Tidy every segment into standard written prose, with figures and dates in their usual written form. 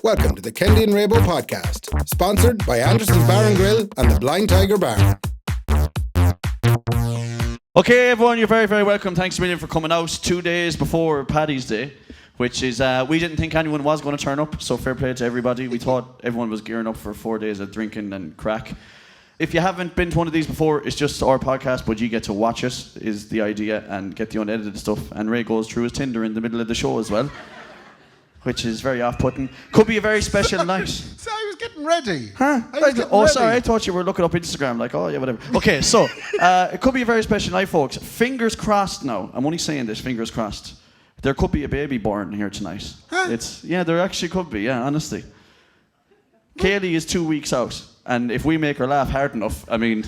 Welcome to the Kendy and Raybo podcast, sponsored by Anderson's Bar and Grill and the Blind Tiger Bar. Okay, everyone, you're very, very welcome. Thanks a million for coming out 2 days before Paddy's Day, which is, we didn't think anyone was going to turn up, so fair play to everybody. We thought everyone was gearing up for 4 days of drinking and crack. If you haven't been to one of these before, it's just our podcast, but you get to watch it, is the idea, and get the unedited stuff. And Ray goes through his Tinder in the middle of the show as well, which is very off-putting. Could be a very special night. So I was getting ready. Huh? Ready. Sorry, I thought you were looking up Instagram, like, oh, yeah, whatever. Okay, so, it could be a very special night, folks. Fingers crossed now. I'm only saying this, fingers crossed. There could be a baby born here tonight. Huh? Yeah, there actually could be, yeah, honestly. Kaylee is 2 weeks out, and if we make her laugh hard enough, I mean,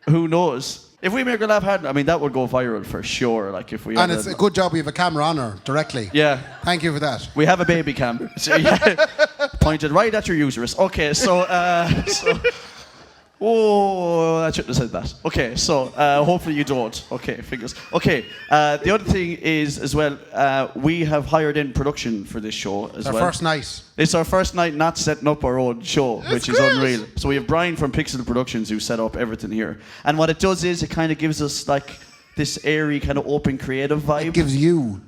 who knows? If we make her laugh hard enough, I mean, that would go viral for sure. Like if we. And it's a good job we have a camera on her directly. Yeah. Thank you for that. We have a baby cam. So, yeah, pointed right at your uterus. Okay, so. Oh, I shouldn't have said that. Okay, so hopefully you don't. Okay, fingers. Okay, the other thing is as well, we have hired in production for this show as well. Our first night. It's our first night not setting up our own show, which is unreal. So we have Brian from Pixel Productions who set up everything here. And what it does is it kind of gives us like this airy kind of open creative vibe. It gives you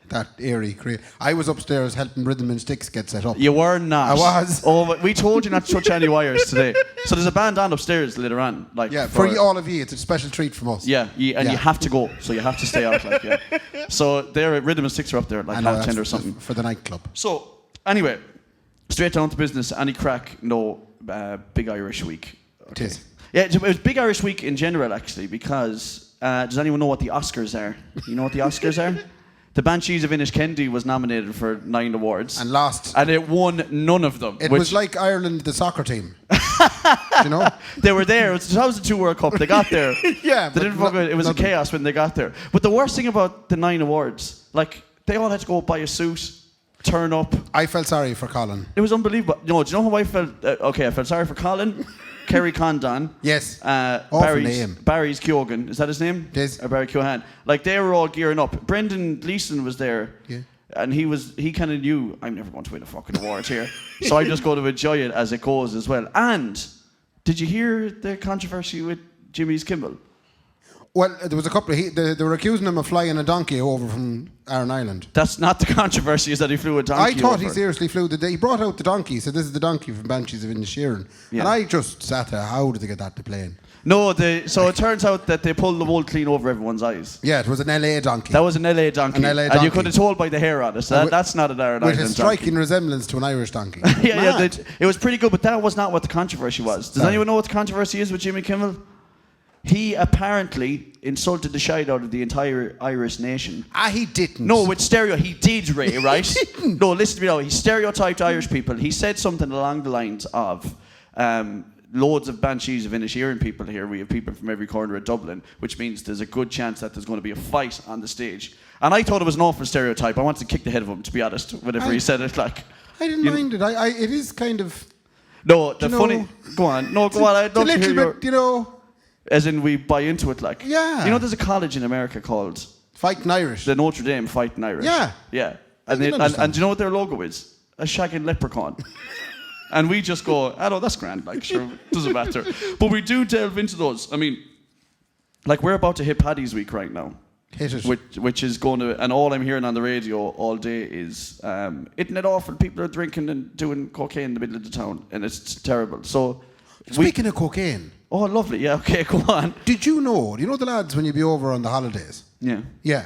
that airy I was upstairs helping Rhythm and Sticks get set up. You were not. I was. Oh, but we told you not to touch any wires today. So there's a band on upstairs later on. Like yeah, for all of you, it's a special treat from us. Yeah, you have to go, so you have to stay out. Like, yeah. So they're at Rhythm and Sticks are up there at like 10 or something. For the nightclub. So, anyway, straight down to business. Any crack? No, Big Irish Week. It Okay. is. Yeah, it was Big Irish Week in general, actually, because does anyone know what the Oscars are? You know what the Oscars are? The Banshees of Kendy was nominated for 9 awards. And lost. And it won none of them. It was like Ireland, the soccer team. You know? They were there. It was the 2002 World Cup. They got there. Yeah. They didn't fuck with it. It was a chaos when they got there. But the worst thing about the 9 awards, like, they all had to go buy a suit, turn up. I felt sorry for Colin. It was unbelievable. No, do you know how I felt? I felt sorry for Colin. Kerry Condon. Yes. Barry's Keoghan. Is that his name? It is. Or Barry Keoghan. Like, they were all gearing up. Brendan Gleeson was there. Yeah. And he kind of knew, I'm never going to win a fucking award here. So I just go to enjoy it as it goes as well. And did you hear the controversy with Jimmy's Kimmel? Well, there was a couple of... They were accusing him of flying a donkey over from Aran Island. That's not the controversy, is that he flew a donkey I thought over. He seriously flew the... He brought out the donkey. He said, this is the donkey from Banshees of Inisherin. Yeah. And I just sat there, how did they get that to plane? No, so it turns out that they pulled the wool clean over everyone's eyes. Yeah, it was an LA donkey. That was an LA donkey. And you could have told by the hair on it. So that's not an Aran Island donkey. With a striking resemblance to an Irish donkey. yeah, it was pretty good, but that was not what the controversy was. Does anyone know what the controversy is with Jimmy Kimmel? He apparently insulted the shite out of the entire Irish nation. He didn't. No, with he did, Ray, right? He didn't. No, listen to me now. He stereotyped Irish people. He said something along the lines of, loads of Banshees of Inisherin people here. We have people from every corner of Dublin, which means there's a good chance that there's going to be a fight on the stage. And I thought it was an awful stereotype. I wanted to kick the head of him, to be honest, whenever he said it. Like, I didn't mind it. It is kind of... No, the funny... Go on. No, go on. I'd love to hear your... you know... As in, we buy into it, like... Yeah. You know, there's a college in America called... Fighting Irish. The Notre Dame Fighting Irish. Yeah. Yeah. And do you know what their logo is? A shagging leprechaun. And we just go, no, that's grand, like, sure, doesn't matter. But we do delve into those. I mean, like, we're about to hit Paddy's Week right now. Hit it. Which is going to... And all I'm hearing on the radio all day is hitting it off and people are drinking and doing cocaine in the middle of the town. And it's terrible. So... Speaking of cocaine... Oh, lovely. Yeah, okay, go on. Did you know the lads when you be over on the holidays? Yeah. Yeah.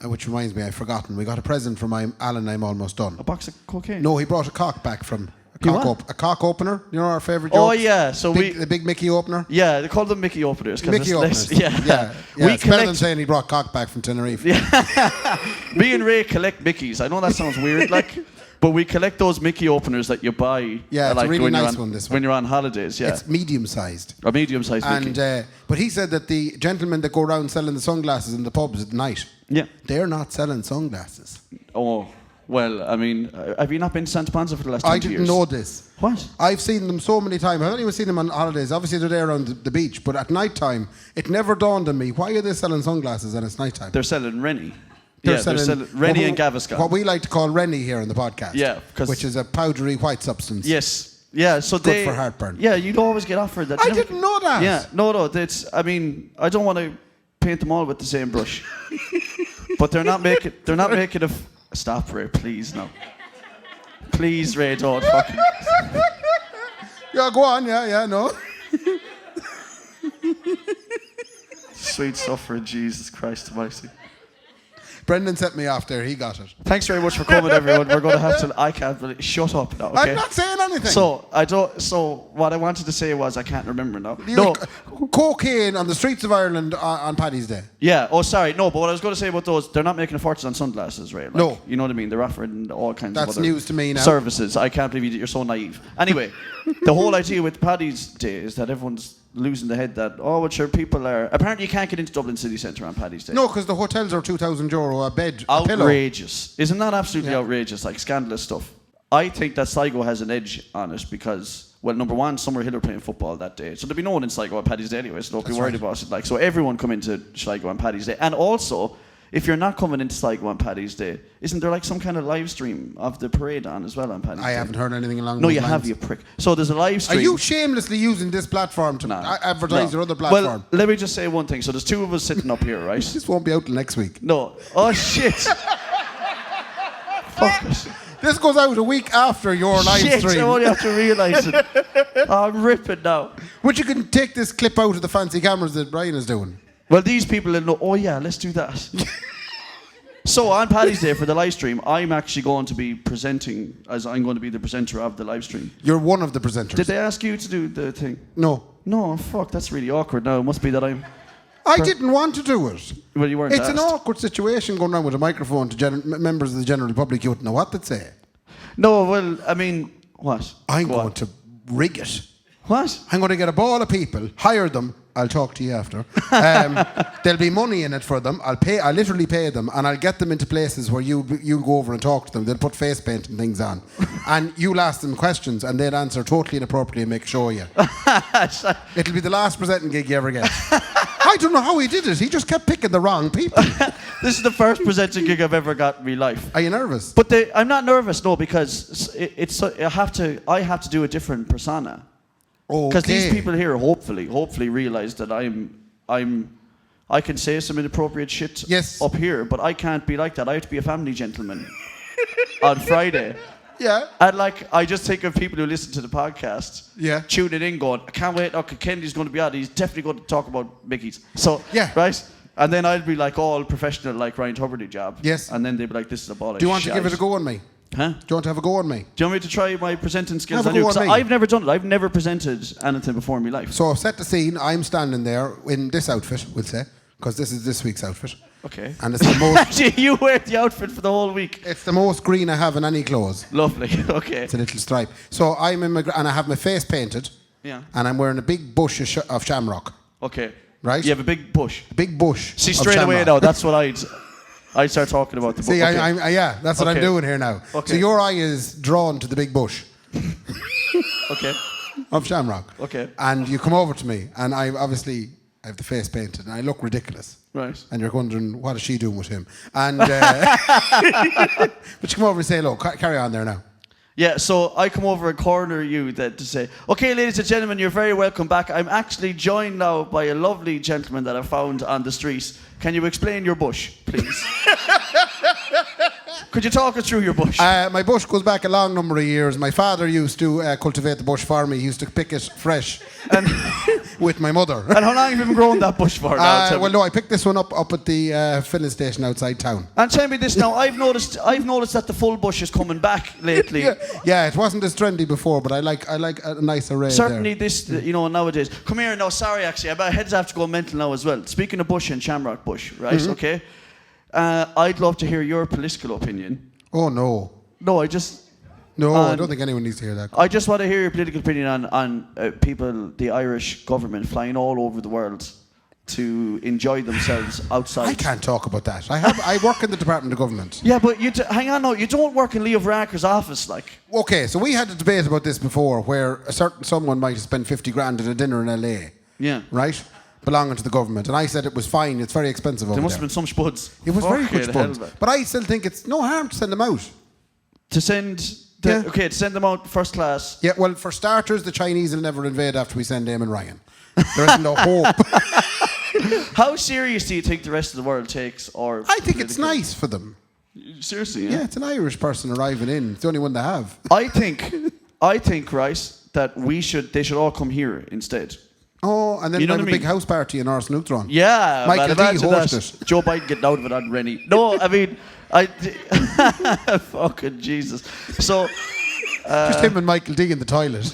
Which reminds me, I've forgotten. We got a present from Alan, I'm almost done. A box of cocaine? No, he brought a cock back from... A cock opener. You know our favourite jokes? Oh, yeah. So the big Mickey opener? Yeah, they call them Mickey openers. Mickey openers. Yeah. It's better than saying he brought cock back from Tenerife. Yeah. Me and Ray collect Mickeys. I know that sounds weird, like... But we collect those Mickey openers that you buy. Yeah, it's like a really nice one, this one. When you're on holidays, yeah. It's medium-sized. A medium-sized Mickey. And, but he said that the gentlemen that go around selling the sunglasses in the pubs at night, they're not selling sunglasses. Oh, well, I mean, have you not been to Santa Ponsa for the last 20 years? I didn't know this. What? I've seen them so many times. I've not even seen them on holidays. Obviously, they're there around the beach. But at night time, it never dawned on me, why are they selling sunglasses and it's night time? They're selling Rennie. They're selling Rennie and Gaviscon. What we like to call Rennie here in the podcast. Yeah, which is a powdery white substance. Yes. Yeah, so good for heartburn. Yeah, you'd always get offered that. I didn't know that. Yeah, no. I mean, I don't want to paint them all with the same brush, but they're not making a. Stop, Ray, please, no. Please, Ray, don't fucking. Yeah, go on. Yeah, no. Sweet suffering, Jesus Christ Almighty. Brendan set me off there. He got it. Thanks very much for coming, everyone. We're going to have to. I can't really shut up now. Okay? I'm not saying anything. So what I wanted to say was I can't remember now. No, cocaine on the streets of Ireland on Paddy's Day. Yeah. Oh, sorry. No, but what I was going to say about those, they're not making a fortune on sunglasses, right? Like, no. You know what I mean? They're offering all kinds of That's other news to me now. Services. I can't believe you're so naive. Anyway, the whole idea with Paddy's Day is that everyone's losing the head that, oh, well, sure, people are... Apparently you can't get into Dublin city centre on Paddy's Day. No, because the hotels are €2,000 a bed, outrageous. A pillow. Isn't that absolutely outrageous? Like, scandalous stuff. I think that Sligo has an edge on it because, well, number one, Summerhill are playing football that day. So there'll be no one in Sligo on Paddy's Day anyway, so don't be worried about it. Like, so everyone come into Sligo on Paddy's Day. And also, if you're not coming into Sligo on Paddy's Day, isn't there like some kind of live stream of the parade on as well on Paddy's Day? I haven't heard anything along those lines. No, you have, you prick. So there's a live stream. Are you shamelessly using this platform to advertise your other platform? Well, let me just say one thing. So there's two of us sitting up here, right? This won't be out till next week. No. Oh, shit. Fuck it. This goes out a week after your live stream. Shit, I only have to realise it. I'm ripping now. But you can take this clip out of the fancy cameras that Brian is doing. Well, these people will know, oh yeah, let's do that. So on Paddy's Day for the live stream, I'm actually going to be presenting, as I'm going to be the presenter of the live stream. You're one of the presenters. Did they ask you to do the thing? No. No, fuck, that's really awkward now. It must be that I didn't want to do it. Well, you weren't It's asked. an awkward situation going around with a microphone to members of the general public. You wouldn't know what to say. No, well, I mean, what? I'm going to rig it. What? I'm going to get a ball of people, hire them. I'll talk to you after. There'll be money in it for them. I'll literally pay them, and I'll get them into places where you'll go over and talk to them. They'll put face paint and things on, and you'll ask them questions, and they'll answer totally inappropriately and make a show of you. It'll be the last presenting gig you ever get. I don't know how he did it. He just kept picking the wrong people. This is the first presenting gig I've ever got in my life. Are you nervous? But I'm not nervous, no, because I have to do a different persona. Because these people here hopefully realise that I can say some inappropriate shit up here, but I can't be like that. I have to be a family gentleman on Friday. Yeah. And I just think of people who listen to the podcast, tuning in, going, I can't wait. Okay, Kendy's going to be on. He's definitely going to talk about Mickeys. So, right? And then I'll be like all professional, like Ryan Tuberty job. Yes. And then they'll be like, this is a ball of shit. Do you want to give it a go on me? Huh? Do you want to have a go on me? Do you want me to try my presenting skills on you? Because I've never done it. I've never presented anything before in my life. So set the scene. I'm standing there in this outfit, we'll say, because this is this week's outfit. Okay. And it's the most... Actually, you wear the outfit for the whole week. It's the most green I have in any clothes. Lovely. Okay. It's a little stripe. So I'm in and I have my face painted. Yeah. And I'm wearing a big bush of shamrock. Okay. Right? You have a big bush. A big bush. See, straight away now, that's what I'd start talking about the bush. See, okay. That's what I'm doing here now. Okay. So your eye is drawn to the big bush. Okay. Of shamrock. Okay. And you come over to me, and I have the face painted, and I look ridiculous. Right. And you're wondering, what is she doing with him? And but you come over and say, look, carry on there now. Yeah, so I come over and corner you to say, okay, ladies and gentlemen, you're very welcome back. I'm actually joined now by a lovely gentleman that I found on the street. Can you explain your bush, please? Could you talk us through your bush? My bush goes back a long number of years. My father used to cultivate the bush for me. He used to pick it fresh and with my mother. And how long have you been growing that bush for now? Well, no, I picked this one up at the filling station outside town. And tell me this now, I've noticed that the full bush is coming back lately. Yeah, it wasn't as trendy before, but I like a nice array. Certainly there. this, nowadays. Come here now, sorry actually, my heads have to go mental now as well. Speaking of bush and shamrock bush, right, okay? I'd love to hear your political opinion. Oh, no. No, I don't think anyone needs to hear that. I just want to hear your political opinion on people, the Irish government, flying all over the world to enjoy themselves outside. I can't talk about that. I work in the Department of Government. Yeah, but hang on now, you don't work in Leo Varadkar's office, like. Okay, so we had a debate about this before, where a certain someone might have spent 50 grand at a dinner in LA. Yeah. Right? belonging to the government. And I said it was fine. It's very expensive over There there. must have been some spuds. It was very good Fucking spuds. hell. But I still think it's no harm to send them out. To send... Okay, to send them out first class. Yeah, well, for starters, the Chinese will never invade after we send Eamon Ryan. There isn't no hope. How serious do you think the rest of the world takes? Or I think it's nice for them. Seriously, Yeah, it's an Irish person arriving in. It's the only one they have. I think, right, that they should all come here instead. Oh, and then You know have a what I big mean? house party in Arsenal Neutron. Yeah, Michael man, D imagine hosts that. it. Joe Biden getting out of it on Rennie. No, I mean, fucking Jesus. So, Just him and Michael D in the toilet.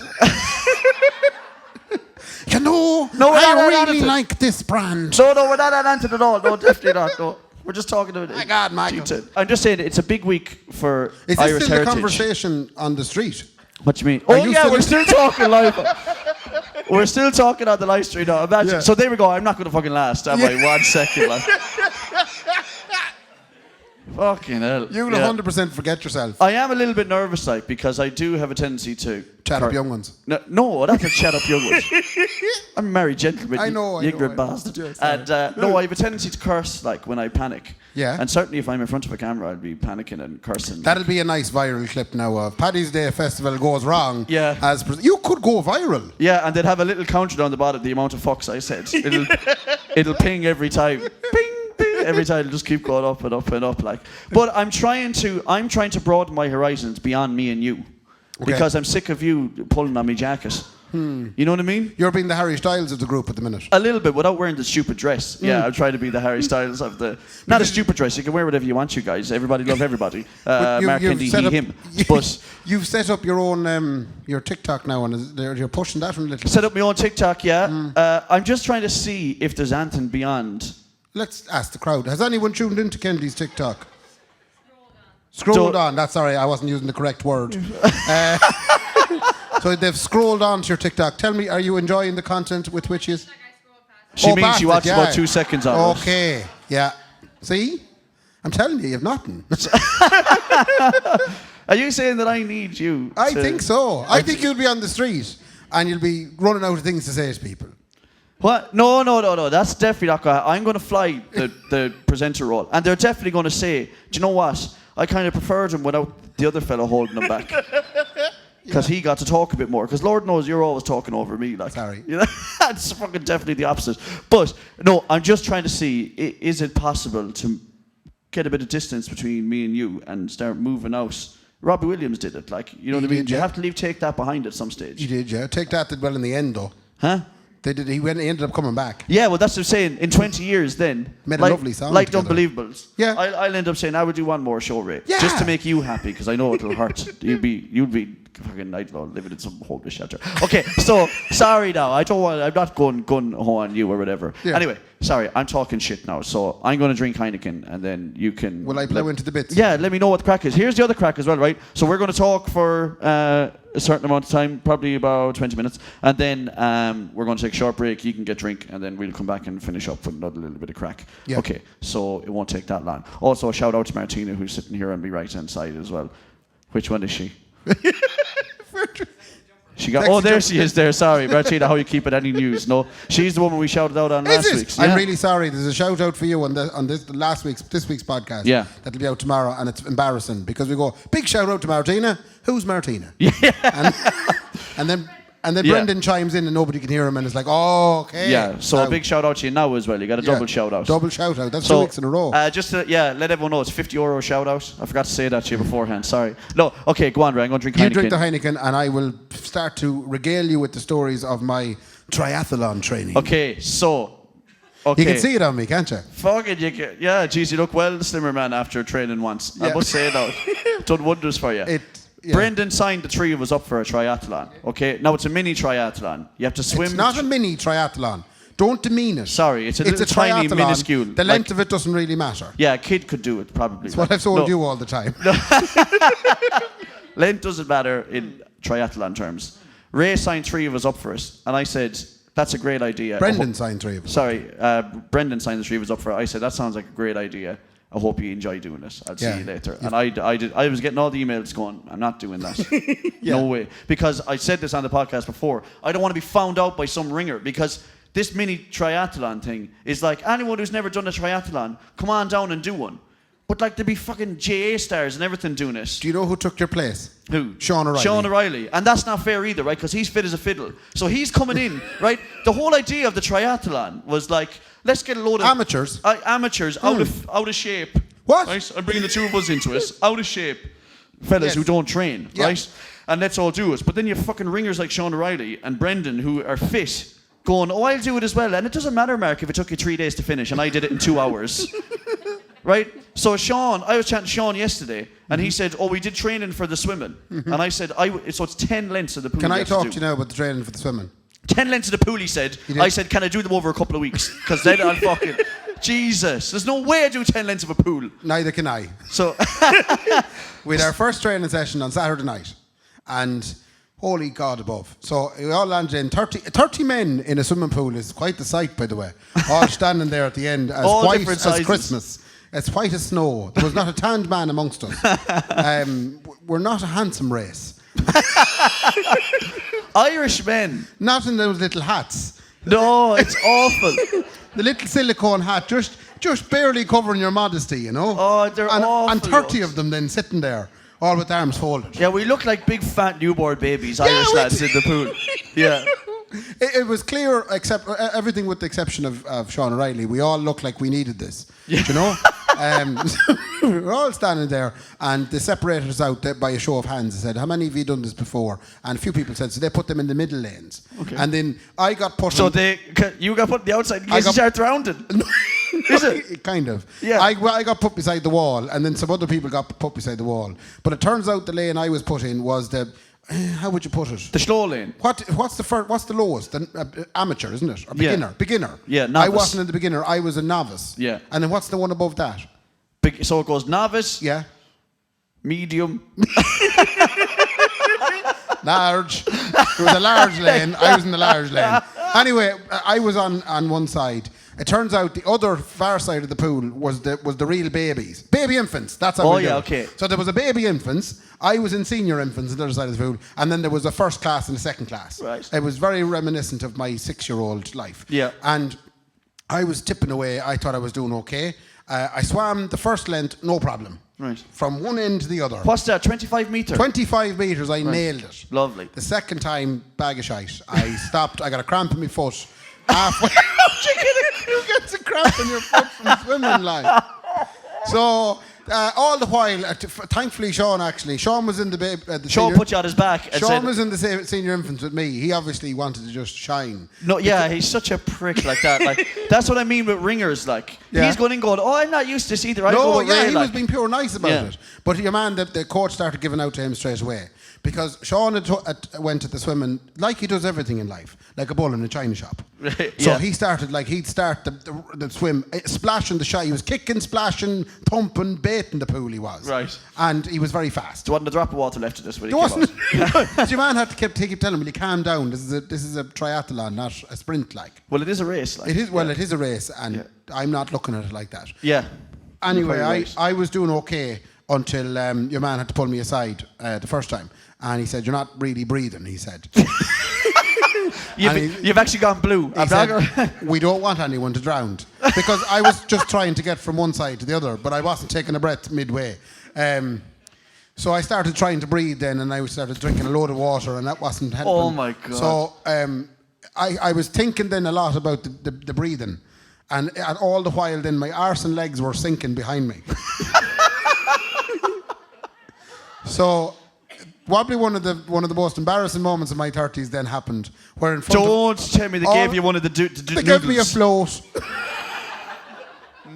No, I really like this brand. no, we're not at Anton at all. No, definitely not. No, we're just talking about it. My God, Michael. I'm just saying it's a big week for Is this Irish still heritage. the conversation on the street? What do you mean? Are Oh you yeah, still- we're still talking live. We're still talking on the live stream now. Imagine. Yeah. So there we go. I'm not going to fucking last. Am I? 1 second. Like. Fucking hell. You'll Yeah. 100% forget yourself. I am a little bit nervous, like, because I do have a tendency to Chat up young ones. No, that's a chat up young ones. I'm a married gentleman. I know, you I know, ignorant I know. bastard. Yeah, sorry. And no, I have a tendency to curse, like, when I panic. Yeah. And certainly if I'm in front of a camera, I'll be panicking and cursing. That'll be a nice viral clip now of Paddy's Day Festival goes wrong. Yeah. You could go viral. Yeah, and they'd have a little counter down the bottom, the amount of fucks I said. It'll ping every time. Ping, ping. Every time it'll just keep going up and up and up, like. But I'm trying to broaden my horizons beyond me and you. Okay. Because I'm sick of you pulling on my jacket. You know what I mean? You're being the Harry Styles of the group at the minute. A little bit, without wearing the stupid dress. Yeah, I'm trying to be the Harry Styles of the... Not a stupid dress, you can wear whatever you want, you guys. Everybody love everybody. Mark Kendy, he, him. But You've set up your own, your TikTok now, and you're pushing that one a little. set up my own TikTok, yeah. I'm just trying to see if there's anything beyond... Let's ask the crowd. Has anyone tuned into Kendy's TikTok? Scrolled on. That's sorry, I wasn't using the correct word. So they've scrolled on to your TikTok. Tell me, are you enjoying the content with which is? She means she bastard, watched yeah. about 2 seconds on it. Okay, yeah. See? I'm telling you have nothing. Are you saying that I need you? I think so. I think you'll be on the street and you'll be running out of things to say to people. What? No. That's definitely not going to I'm going to fly the presenter role. And they're definitely going to say, do you know what? I kind of preferred him without the other fellow holding him back. Because he got to talk a bit more. Because Lord knows you're always talking over me. Like, Sorry. You know? That's fucking definitely the opposite. But, no, I'm just trying to see, is it possible to get a bit of distance between me and you and start moving out? Robbie Williams did it. Like, you know what I mean? did, You yeah. have to Take That behind at some stage. You did, yeah. Take That did well in the end, though. Huh? They did. He ended up coming back. Yeah, well, that's what I'm saying. In 20 years, then Made a lovely song like the together. Unbelievables. Yeah. I'll end up saying I would do one more show, Ray, Yeah. just to make you happy, because I know it'll hurt. You'd be fucking living in some homeless shelter. Okay, so sorry now. I'm not going gun ho on you or whatever. Yeah. Anyway, sorry. I'm talking shit now. So I'm going to drink Heineken, and then you can. Will I blow into the bits? Yeah, let me know what the crack is. Here's the other crack as well, right? So we're going to talk for a certain amount of time, probably about 20 minutes, and then we're going to take a short break. You can get drink, and then we'll come back and finish up with another little bit of crack. Yeah. Okay, so it won't take that long. Also, a shout out to Martina, who's sitting here on my right hand side as well. Which one is she? She got. Oh, there she is. There. Sorry, Martina. How you keep it? Any news? No, she's the woman we shouted out on last week's. I'm Yeah. really sorry. There's a shout out for you on this week's podcast. Yeah. That'll be out tomorrow, and it's embarrassing because we go big shout out to Martina. Who's Martina? Yeah. And then Yeah. Brendan chimes in and nobody can hear him, and it's like, oh, okay. Yeah. So Now- a big shout out to you now as well. You got a double shout out. Double shout out. That's So, 2 weeks in a row. Just to, let everyone know it's €50 shout out. I forgot to say that to you beforehand. Sorry. No. Okay, go on, Ray. I'm going to drink You Heineken. drink the Heineken, and I will start to regale you with the stories of my triathlon training. Okay, so. Okay. You can see it on me, can't you? Fucking you can. Yeah, geez, you look well slimmer, man, after training once. I Yeah. must say that. Done wonders for you. Yeah. Brendan signed the three of us up for a triathlon. Okay, now it's a mini triathlon. You have to swim. It's not a mini triathlon. Don't demean it. Sorry, it's a little tiny, triathlon. minuscule. The length of it doesn't really matter. Yeah, a kid could do it probably. That's what I've told you all the time. Length doesn't matter in triathlon terms. Ray signed three of us up for it, and I said that's a great idea. Brendan signed 3 of us. Sorry, Brendan signed the three of us up for it. I said that sounds like a great idea. I hope you enjoy doing it. I'll see you later. And I was getting all the emails going, I'm not doing that. No way. Because I said this on the podcast before. I don't want to be found out by some ringer. Because this mini triathlon thing is like anyone who's never done a triathlon, come on down and do one. But like there'd be fucking JA stars and everything doing it. Do you know who took your place? Who? Sean O'Reilly. Sean O'Reilly. And that's not fair either, right? Because he's fit as a fiddle. So he's coming in, right? The whole idea of the triathlon was like, let's get a load of... Amateurs. Amateurs out of shape. What? Right? I'm bringing the two of us into it. Out of shape. Fellas who don't train, right? And let's all do it. But then you have fucking ringers like Sean O'Reilly and Brendan who are fit going, oh, I'll do it as well. And it doesn't matter, Mark, if it took you 3 days to finish and I did it in 2 hours. Right? So Sean, I was chatting to Sean yesterday, and he said, oh, we did training for the swimming. And I said, so it's 10 lengths of the pool. Can I talk to you now about the training for the swimming? 10 lengths of the pool, he said. I said, can I do them over a couple of weeks? Because then I'll fucking... Jesus, there's no way I do 10 lengths of a pool. Neither can I. So... We had our first training session on Saturday night, and holy God above. So we all landed in 30 men in a swimming pool is quite the sight, by the way. All standing there at the end as all white different as sizes. Christmas. As white as snow. There was not a tanned man amongst us. We're not a handsome race. Irish men. Not in those little hats. No, it's awful. The little silicone hat, just barely covering your modesty, you know? Oh, they're awful. And 30 of them then sitting there, all with arms folded. Yeah, we look like big fat newborn babies, Irish lads in the pool. Yeah. It was clear, except everything with the exception of Sean O'Reilly. We all looked like we needed this. Yeah. You know? We were all standing there, and they separated us out by a show of hands. They said, how many have you done this before? And a few people said, so they put them in the middle lanes. Okay. And then I got put So you got put on the outside and you started drowning? Is it? Kind of. Yeah. I got put beside the wall, and then some other people got put beside the wall. But it turns out the lane I was put in was the... how would you put it? The slow lane. What's the lowest? The amateur, isn't it? Or beginner? Yeah. Beginner. Yeah, novice. I wasn't in the beginner. I was a novice. Yeah. And then what's the one above that? So it goes novice. Yeah. Medium. Large. It was a large lane. I was in the large lane. Anyway, I was on one side. It turns out the other far side of the pool was the real babies. Baby infants. That's how we do it. Okay. So there was a baby infants. I was in senior infants on the other side of the pool. And then there was a first class and a second class. Right. It was very reminiscent of my 6-year-old life. Yeah. And I was tipping away. I thought I was doing okay. I swam the first length, no problem. Right. From one end to the other. What's that, 25 metres? 25 metres, I nailed it. Lovely. The second time, bag of shite. I stopped, I got a cramp in my foot. Halfway. Who gets a cramp in your foot from swimming, like? So, all the while, thankfully Sean was in the Sean put you on his back and Sean was in the senior infants with me. He obviously wanted to just shine. No, yeah, he's such a prick like that. Like that's what I mean with ringers. Like he's going, oh, I'm not used to this either. He was being pure nice about it. But your man, the coach started giving out to him straight away. Because Sean went to the swimming like he does everything in life, like a bull in a china shop. So he started he'd start the swim, splashing the shot. He was kicking, splashing, pumping, baiting the pool. He was right, and he was very fast. There wasn't a drop of water left to this when he came out. So your man had to keep telling him, "Will you calm down? This is a triathlon, not a sprint." Like, well, it is a race. Like. It is. Well, it is a race, and I'm not looking at it like that. Yeah. Anyway, I was doing okay until your man had to pull me aside the first time. And he said, "You're not really breathing," he said. You've actually gone blue. He said, "We don't want anyone to drown." Because I was just trying to get from one side to the other, but I wasn't taking a breath midway. So I started trying to breathe then, and I started drinking a load of water, and that wasn't helping. Oh, my God. So I was thinking then a lot about the breathing. And all the while then, my arse and legs were sinking behind me. So... Probably one of the most embarrassing moments of my 30s then happened, where in front Don't tell me they gave you one of the They gave me a float.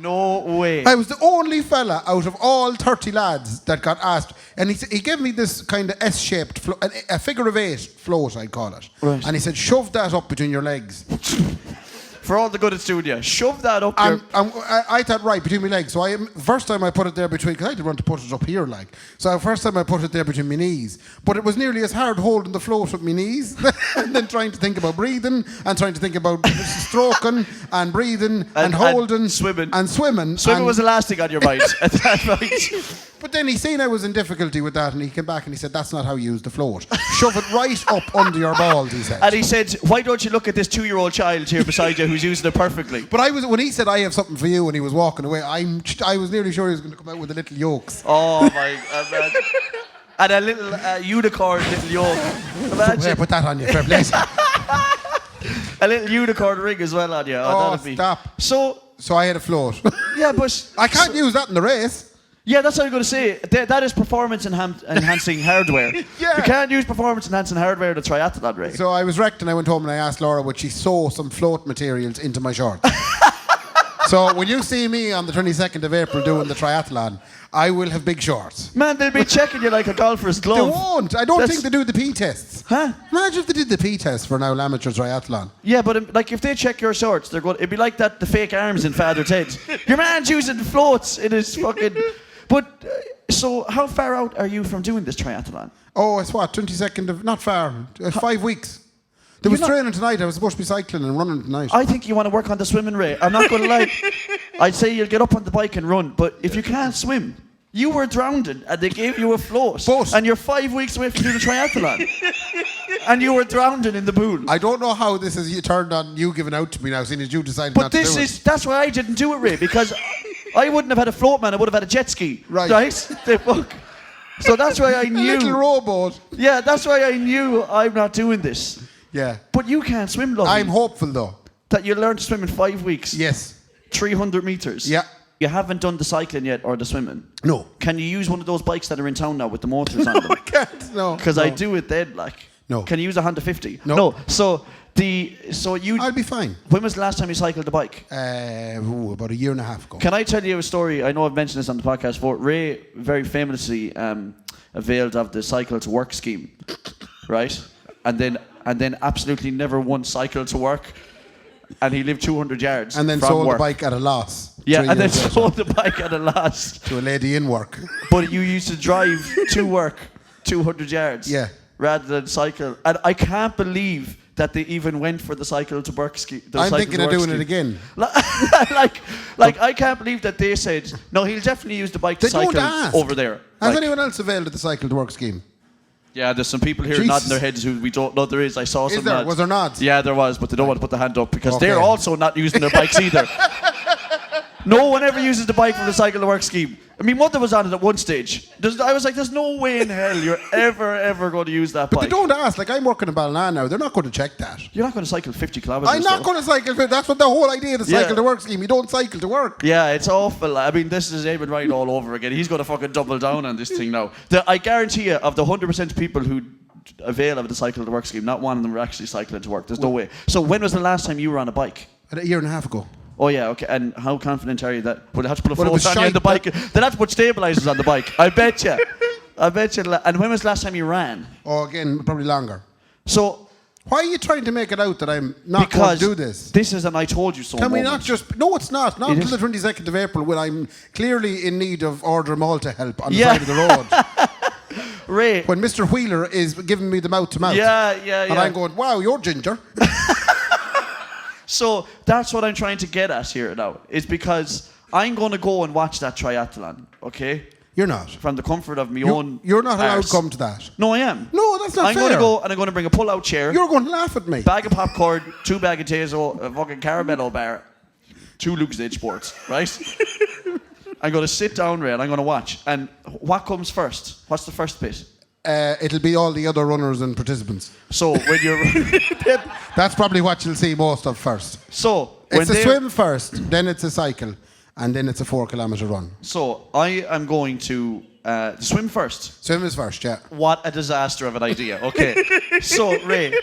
No way. I was the only fella out of all 30 lads that got asked, and he gave me this kind of S-shaped float, a figure of 8 float, I'd call it. Right. And he said, "Shove that up between your legs." for all the good it's doing you. Shove that up your... I thought, right, between my legs. So first time I put it there between, because I didn't want to put it up here, like. So first time I put it there between my knees. But it was nearly as hard holding the float with my knees and then trying to think about breathing and trying to think about stroking and breathing and holding. And swimming. And swimming. Swimming was the last thing on your mind at that point. But then he seen I was in difficulty with that and he came back and he said, that's not how you use the float. Shove it right up under your balls, he said. And he said, why don't you look at this 2-year-old child here beside you who's using it perfectly? But when he said, I have something for you, and he was walking away, I was nearly sure he was going to come out with the little yolks. Oh my God. And a little unicorn little yoke. Imagine. Yeah, put that on you, fair play. A little unicorn ring as well on you. That'd be. Stop. So I had a float. Yeah, but... I can't use that in the race. Yeah, that's what I'm going to say. That is performance enhancing hardware. Yeah. You can't use performance enhancing hardware in a triathlon race. So I was wrecked and I went home and I asked Laura, would she sew some float materials into my shorts? So when you see me on the 22nd of April doing the triathlon, I will have big shorts. Man, they'll be checking you like a golfer's glove. They won't. I don't think they do the P tests. Huh? Imagine if they did the P test for an all amateur triathlon. Yeah, but like if they check your shorts, they're going. It'd be like the fake arms in Father Ted. Your man's using floats in his fucking. But so, how far out are you from doing this triathlon? Oh, it's what, 22nd of, not far, 5 weeks. There was training tonight. I was supposed to be cycling and running tonight. I think you want to work on the swimming, Ray. I'm not going to lie. I'd say you'll get up on the bike and run, but if you can't swim, you were drowning and they gave you a float. And you're 5 weeks away from doing the triathlon. And you were drowning in the pool. I don't know how this has turned on you giving out to me now, seeing as you decided not to do it. But that's why I didn't do it, Ray, because I wouldn't have had a float, man. I would have had a jet ski. Right. So that's why I knew. A little rowboat. Yeah, that's why I knew I'm not doing this. Yeah. But you can't swim, lovely. I'm hopeful, though. That you'll learn to swim in 5 weeks. Yes. 300 metres. Yeah. You haven't done the cycling yet or the swimming. No. Can you use one of those bikes that are in town now with the motors on them? I can't. No. Because I do it then, like. No. Can you use a Honda 50? No. So you. I'll be fine. When was the last time you cycled a bike? About a year and a half ago. Can I tell you a story? I know I've mentioned this on the podcast before. Ray very famously availed of the cycle to work scheme, right? And then absolutely never once cycled to work. And he lived 200 yards and then from sold work. the bike at a loss. Yeah, and then sold the bike at a loss. To a lady in work. But you used to drive to work 200 yards. Yeah. Rather than cycle. And I can't believe that they even went for the cycle to work scheme. I'm thinking of doing it again. like I can't believe that they said, no, he'll definitely use the bike to cycle over there. Has anyone else availed of the cycle to work scheme? Yeah, there's some people here nodding their heads who we don't know there is. I saw some nods. Was there nods? Yeah, there was, but they don't want to put the hand up because they're also not using their bikes either. No one ever uses the bike from the cycle to work scheme. I mean, Mother was on it at one stage. I was like, there's no way in hell you're ever going to use that bike. But they don't ask. Like, I'm working in Ballina now. They're not going to check that. You're not going to cycle 50 kilometres. I'm not going to cycle. That's what the whole idea of the cycle to work scheme. You don't cycle to work. Yeah, it's awful. I mean, this is Eamon Wright all over again. He's going to fucking double down on this thing now. I guarantee you, of the 100% of people who avail of the cycle to work scheme, not one of them are actually cycling to work. There's no way. So when was the last time you were on a bike? A year and a half ago. Oh yeah, okay. And how confident are you that? Well, they have to put a float on you on the bike. They'll have to put stabilizers on the bike. I bet you. And when was the last time you ran? Oh, again, probably longer. So why are you trying to make it out that I'm not going to do this? This is an I told you so moment. Can we not just... No, it's not. Not until the 22nd of April when I'm clearly in need of Order Malta help on the side of the road. Ray. When Mr. Wheeler is giving me the mouth-to-mouth. Yeah. And I'm going, wow, you're ginger. So that's what I'm trying to get at here now, is because I'm going to go and watch that triathlon, okay? You're not. From the comfort of my own You're not allowed arse. to come to that. No, I am. No, that's not fair. I'm going to go and I'm going to bring a pull-out chair. You're going to laugh at me. Bag of popcorn, 2 bag of Tazo, a fucking Caramello bar, 2 Luke's Edge Sports, right? I'm going to sit down, Ray, and I'm going to watch. And what comes first? What's the first bit? It'll be all the other runners and participants. So when you're... That's probably what you'll see most of first. So it's a swim first, then it's a cycle, and then it's a 4-kilometre run. So I am going to swim first. Swim is first, yeah. What a disaster of an idea. Okay. So, Ray,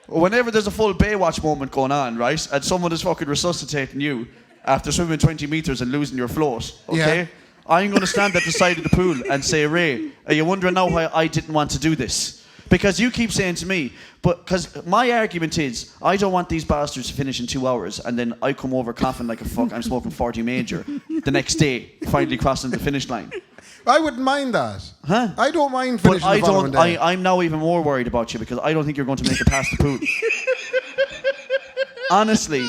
whenever there's a full Baywatch moment going on, right, and someone is fucking resuscitating you after swimming 20 metres and losing your float, okay? Yeah. I'm going to stand at the side of the pool and say, Ray, are you wondering now why I didn't want to do this? Because you keep saying to me, but because my argument is, I don't want these bastards to finish in 2 hours, and then I come over coughing like a fuck. I'm smoking 40 major the next day, finally crossing the finish line. I wouldn't mind that. Huh? I don't mind finishing But I the following don't. day. I'm now even more worried about you because I don't think you're going to make it past the pool. Honestly,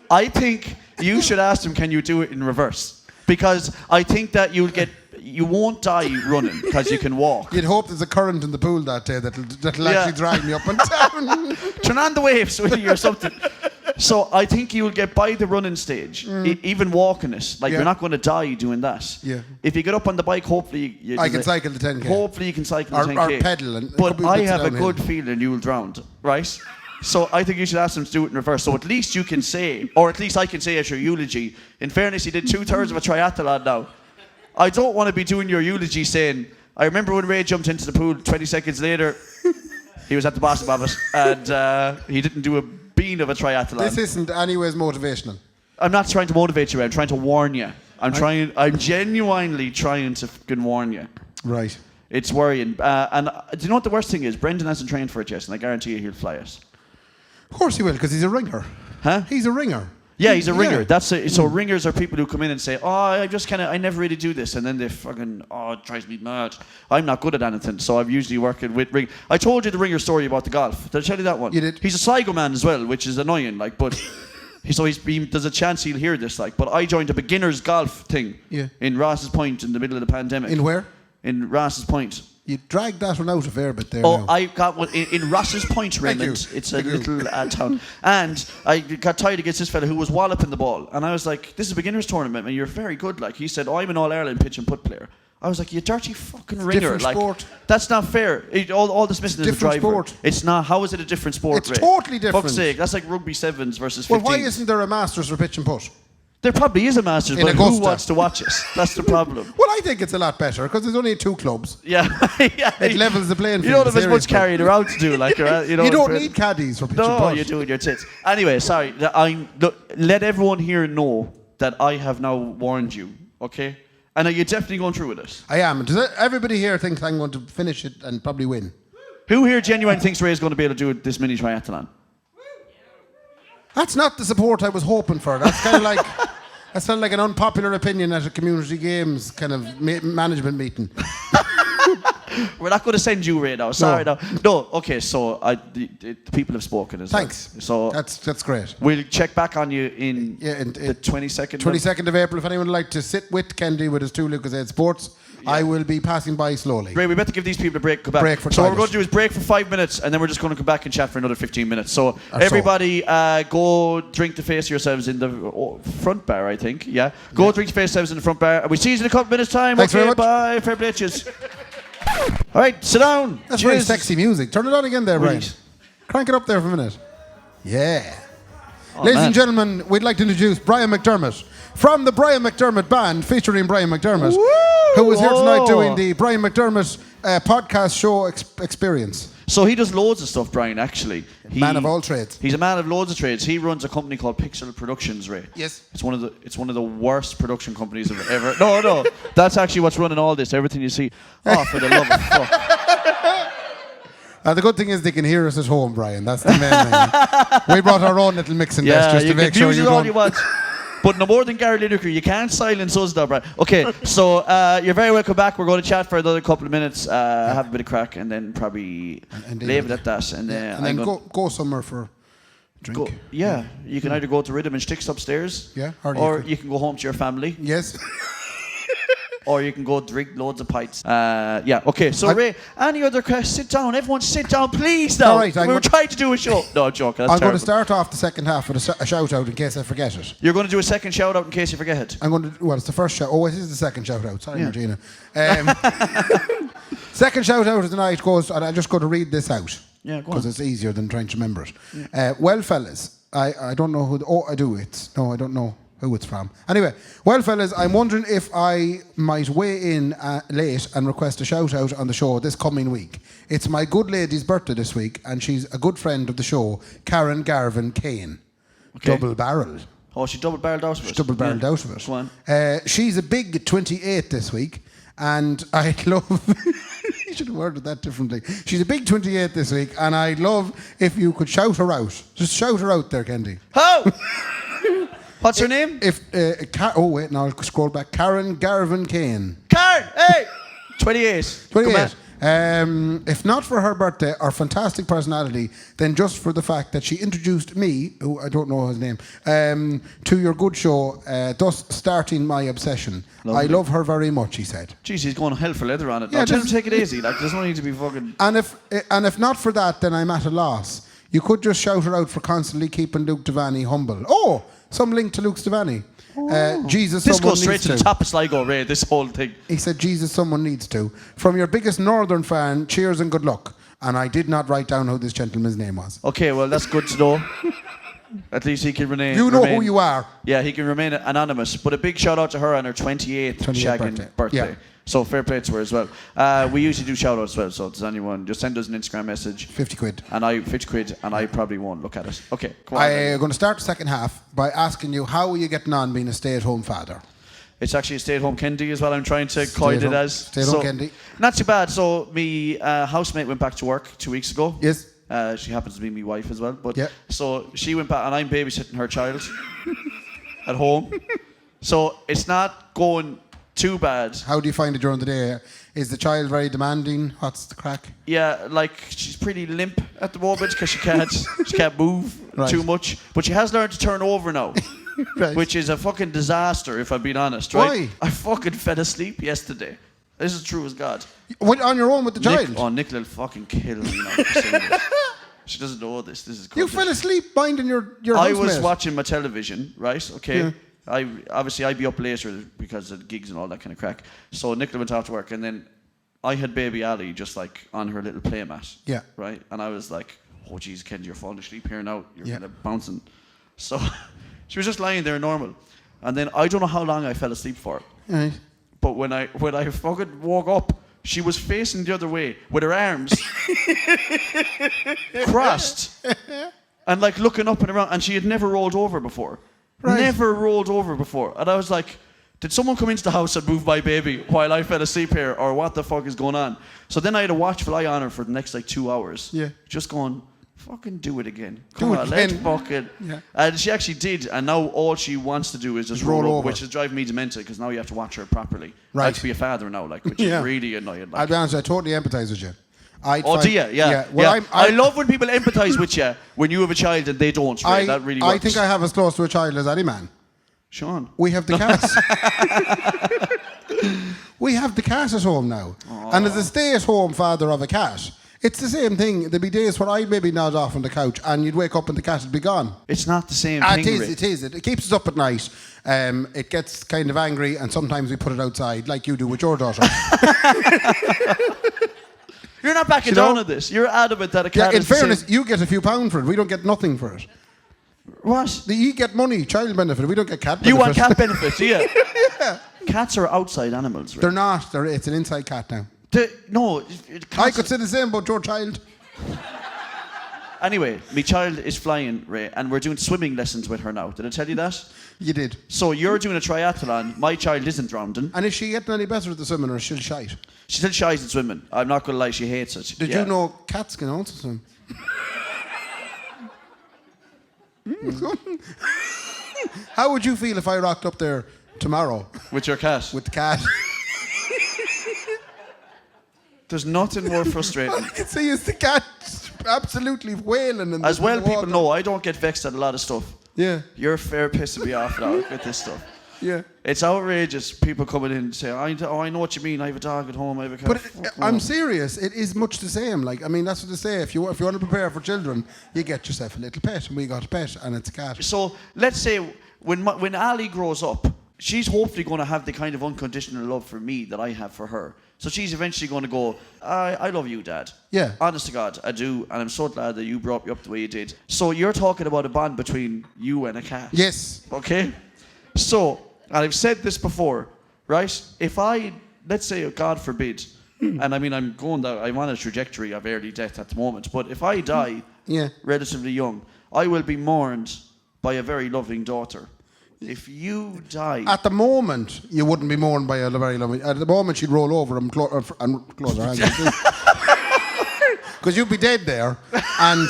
I think you should ask them, can you do it in reverse? Because I think that you won't die running because you can walk. You'd hope there's a current in the pool that day that'll actually drag me up and down. Turn on the waves, will you, or something. So I think you'll get by the running stage, even walking it. Like you're not going to die doing that. Yeah. If you get up on the bike, hopefully I can cycle the 10K. Hopefully you can cycle the 10K. Or pedal. But I have a good feeling you'll drown, right? So I think you should ask them to do it in reverse. So at least you can say, or at least I can say at your eulogy, in fairness, he did 2/3 of a triathlon now. I don't want to be doing your eulogy saying, I remember when Ray jumped into the pool 20 seconds later, he was at the bottom of it, and he didn't do a bean of a triathlon. This isn't anyways motivational. I'm not trying to motivate you, Ray. I'm trying to warn you. I'm genuinely trying to fucking warn you. Right. It's worrying. And do you know what the worst thing is? Brendan hasn't trained for it yet, and I guarantee you he'll fly it. Of course he will, because he's a ringer. Huh? He's a ringer. Yeah, he's a ringer. Yeah. That's it. So ringers are people who come in and say, I never really do this. And then they fucking, it drives me mad. I'm not good at anything, so I'm usually working with ring. I told you the ringer story about the golf. Did I tell you that one? You did. He's a Sligo man as well, which is annoying, like, but there's a chance he'll hear this, like. But I joined a beginner's golf thing in Ross's Point in the middle of the pandemic. In where? In Ross's Point. You dragged that one out a fair bit there. Oh, now. I got one in Ross's Point, Raymond. It's a little town. And I got tied against this fella who was walloping the ball. And I was like, this is a beginner's tournament, and you're very good. Like, he said, I'm an All-Ireland pitch and putt player. I was like, you dirty fucking ringer. Different like, sport. That's not fair. All this missing is a Different driver. sport. It's not. How is it a different sport, It's Ray? totally different. Fuck's sake. That's like rugby sevens versus 15s. Well, why isn't there a Masters for pitch and putt? There probably is a Masters, In but who Augusta. wants to watch it? That's the problem. Well, I think it's a lot better, because there's only 2 clubs. Yeah. Yeah. It levels the playing field. You don't have as much seriously. carrying around to do. Like, you don't need caddies for pitch and No, putt. you do in your tits. Anyway, sorry. Let everyone here know that I have now warned you, okay? And are you definitely going through with this? I am. Does everybody here think I'm going to finish it and probably win? Who here genuinely thinks Ray's going to be able to do this mini triathlon? That's not the support I was hoping for. That's kind of like... That sounded like an unpopular opinion at a community games kind of management meeting. We're not going to send you, Ray, now. Sorry, no. Okay, so the people have spoken as Thanks. well. So that's great. We'll check back on you in the 22nd. 22nd of April. If anyone would like to sit with Kendy with his 2 Lucozade Sports, I will be passing by slowly. Ray, we better give these people a break. Come back. Break for so what we're toilet. going to do is break for 5 minutes, and then we're just going to come back and chat for another 15 minutes. So everybody, go drink the face of yourselves in the front bar, I think. Yeah. Go drink the face of yourselves in the front bar. And we see you in a couple minutes' time. Thanks very much. Bye. Fair play, cheers. All right, sit down. That's Cheers. very sexy music. Turn it on again there, Brian. Right. Crank it up there for a minute. Yeah. Oh, Ladies man. and gentlemen, we'd like to introduce Brian McDermott from the Brian McDermott Band, featuring Brian McDermott, who is here tonight doing the Brian McDermott podcast show experience. So he does loads of stuff, Brian, actually. Man of all trades. He's a man of loads of trades. He runs a company called Pixel Productions, Ray. Yes. It's one of the worst production companies I've ever... No. That's actually what's running all this. Everything you see. Oh, for the love of fuck. The good thing is they can hear us at home, Brian. That's the main thing. We brought our own little mixing desk just to make sure you all don't... you want. But no more than Gary Lineker. You can't silence us, though, Brian. Okay, so you're very welcome back. We're going to chat for another couple of minutes, have a bit of crack, and then probably leave it at that. And then go somewhere for a drink. You can either go to Rhythm and Sticks upstairs, or you can go home to your family. Yes. Or you can go drink loads of pints. Okay. So, Ray, any other questions? Sit down. Everyone sit down, please, now. All right, we're trying to do a show. No, I'm joking. That's I'm going to terrible. start off the second half with a shout-out in case I forget it. You're going to do a second shout-out in case you forget it. I'm going to... Well, it's the first shout... Oh, it is the second shout-out. Sorry, Martina. Second shout-out of the night goes... And I'm just going to read this out. Yeah, go on. Because it's easier than trying to remember it. Yeah. Well, fellas, I don't know who... I do. I don't know who it's from. Anyway, well, fellas, I'm wondering if I might weigh in late and request a shout-out on the show this coming week. It's my good lady's birthday this week, and she's a good friend of the show, Karen Garvin Kane. Okay. Double barrel. Oh, she double-barreled out of it? She's double-barreled out of it. Go on. She's a big 28 this week, and I'd love... You should have worded that differently. She's a big 28 this week, and I'd love if you could shout her out. Just shout her out there, Kendy. How? What's her name? Oh, wait, now I'll scroll back. Karen Garvin Kane. Karen, hey! 28. 28. If not for her birthday or fantastic personality, then just for the fact that she introduced me, who I don't know his name, to your good show, thus starting my obsession. Lovely. I love her very much, he said. Jeez, he's going hell for leather on it. Yeah, no, tell him to take it easy. Like, there's no need to be fucking... And if not for that, then I'm at a loss. You could just shout her out for constantly keeping Luke Devaney humble. Oh, some link to Luke Devaney. Jesus, this someone goes straight needs to the top of Sligo, Ray, this whole thing. He said, Jesus, someone needs to. From your biggest northern fan, cheers and good luck. And I did not write down who this gentleman's name was. Okay, well, that's good to know. At least he can remain... You know who you are. Yeah, he can remain anonymous. But a big shout out to her on her 28th shagging birthday. Yeah. So fair play to her as well. We usually do shout outs as well, so does anyone just send us an Instagram message. 50 quid. And 50 quid, and I probably won't look at it. Okay, come on. I'm going to start the second half by asking you, how are you getting on being a stay-at-home father? It's actually a stay-at-home Kendy as well. I'm trying to coin it as. Stay-at-home Kendy. Not too bad. So me housemate went back to work 2 weeks ago. Yes. She happens to be my wife as well. But yeah. So she went back, and I'm babysitting her child at home. So it's not going too bad. How do you find it during the day? Is the child very demanding? What's the crack? Yeah, like she's pretty limp at the moment because she can't move too much. But she has learned to turn over now, right. Which is a fucking disaster if I'm being honest. Right? Why? I fucking fell asleep yesterday. This is true as God. What, on your own with the child? Nicola will fucking kill me now for saying this. She doesn't know this. This is crazy. You fell asleep minding your I housemate. was watching my television, right? Okay. Yeah. I'd be up later because of gigs and all that kind of crack. So Nicola went off to work, and then I had baby Ali just like on her little playmat. Yeah. Right? And I was like, oh geez, Kenji, you're falling asleep here now. You're kind of bouncing. So she was just lying there normal. And then I don't know how long I fell asleep for. Right. But when I fucking woke up, she was facing the other way with her arms crossed and like looking up and around, and she had never rolled over before. Right. Never rolled over before. And I was like, did someone come into the house and move my baby while I fell asleep here, or what the fuck is going on? So then I had a watchful eye on her for the next like 2 hours. Yeah. Just going, fucking do it again. Come on, let's fucking... Yeah. And she actually did, and now all she wants to do is just roll over, which is driving me demented because now you have to watch her properly. Right. I have to be a father now, like, which is really annoying. Like. I'll be honest, I totally empathise with you. Do you? Yeah. Well, I love when people empathise with you when you have a child and they don't. Right? That really works. I think I have as close to a child as any man. Sean. We have the cat. We have the cat at home now. Aww. And as a stay-at-home father of a cat, it's the same thing. There'd be days where I'd maybe nod off on the couch and you'd wake up and the cat would be gone. It's not the same thing, It is. It keeps us up at night. It gets kind of angry, and sometimes we put it outside, like you do with your daughter. You're not backing down on this. You're adamant that a cat in fairness, you get a few pounds for it. We don't get nothing for it. What? You get money, child benefit. We don't get cat benefit. You want cat benefit, do you? Yeah. Cats are outside animals, right? They're not. It's an inside cat now. No. I could say the same about your child. Anyway, my child is flying, Ray, and we're doing swimming lessons with her now. Did I tell you that? You did. So you're doing a triathlon. My child isn't drowning. And is she getting any better at the swimming, or is she shite? She's still shy at swimming. I'm not going to lie, she hates it. Did you know cats can also swim? How would you feel if I rocked up there tomorrow? With your cat? With the cat. There's nothing more frustrating. All I can see is the cat absolutely wailing. In As well, in the people know I don't get vexed at a lot of stuff. Yeah. You're fair pissing me off now with this stuff. Yeah. It's outrageous. People coming in and say, I know what you mean. I have a dog at home. I have a cat. But I'm serious. It is much the same. Like, I mean, that's what they say. If you want to prepare for children, you get yourself a little pet. And we got a pet, and it's a cat. So let's say when Ali grows up, she's hopefully going to have the kind of unconditional love for me that I have for her. So she's eventually going to go, I love you, Dad. Yeah. Honest to God, I do. And I'm so glad that you brought me up the way you did. So you're talking about a bond between you and a cat. Yes. Okay? So, and I've said this before, right? If let's say, God forbid, and I mean, I'm on a trajectory of early death at the moment, but if I die relatively young, I will be mourned by a very loving daughter. If you die... At the moment, you wouldn't be mourned by a very long... At the moment, she'd roll over and close her hands. Because you'd be dead there, and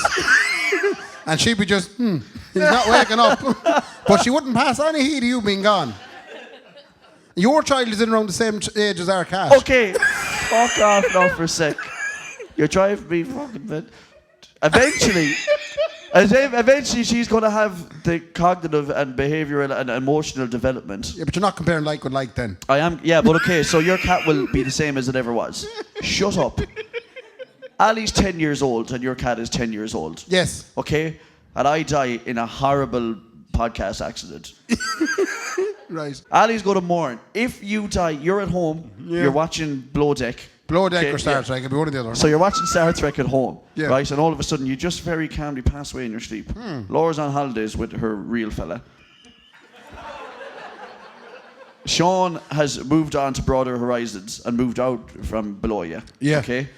she'd be just, he's not waking up. But she wouldn't pass any heed of you being gone. Your child is in around the same age as our cat. Okay, fuck off now for a sec. You're driving me fucking mad. Eventually she's going to have the cognitive and behavioural and emotional development. Yeah, but you're not comparing like with like then. I am, yeah, but okay, so your cat will be the same as it ever was. Shut up. Ali's 10 years old and your cat is 10 years old. Yes. Okay? And I die in a horrible podcast accident. Right. Ali's going to mourn. If you die, you're at home, you're watching Below Deck. Below Deck or Star Trek, it'll be one or the other. So you're watching Star Trek at home, yeah. right? And all of a sudden you just very calmly pass away in your sleep. Laura's on holidays with her real fella. Sean has moved on to broader horizons and moved out from below you. Yeah. Okay?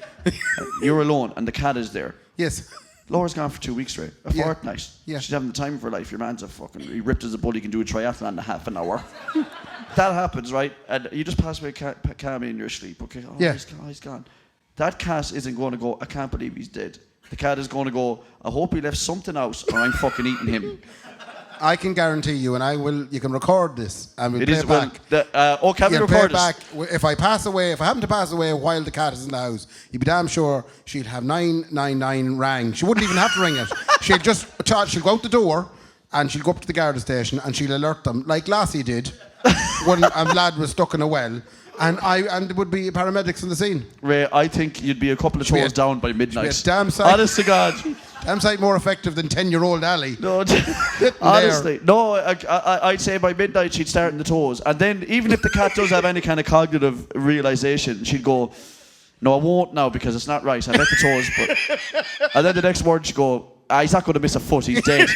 You're alone and the cat is there. Yes. Laura's gone for 2 weeks straight. A fortnight. Yeah. She's having the time of her life. Your man's he ripped as a bull. He can do a triathlon in half an hour. That happens, right? And you just pass away calmly in your sleep. Okay? Oh, yeah. He's gone. That cat isn't going to go, I can't believe he's dead. The cat is going to go, I hope he left something out or I'm fucking eating him. I can guarantee you, and you can record this and we'll play it back. Can we record back? If I pass away, if I happen to pass away while the cat is in the house, you'd be damn sure she'd have 999 rang. She wouldn't even have to ring it. She'll go out the door and she'll go up to the guard station and she'll alert them, like Lassie did when a lad was stuck in a well. And there would be paramedics on the scene. Ray, I think you'd be a couple of toes down by midnight. Damn sight. Honest to God. Damn sight more effective than 10-year-old Ali. No, honestly. No, I'd say by midnight she'd start in the toes. And then even if the cat does have any kind of cognitive realisation, she'd go, no, I won't now because it's not right. I bet the toes. And then the next morning she'd go, he's not going to miss a foot, he's dead.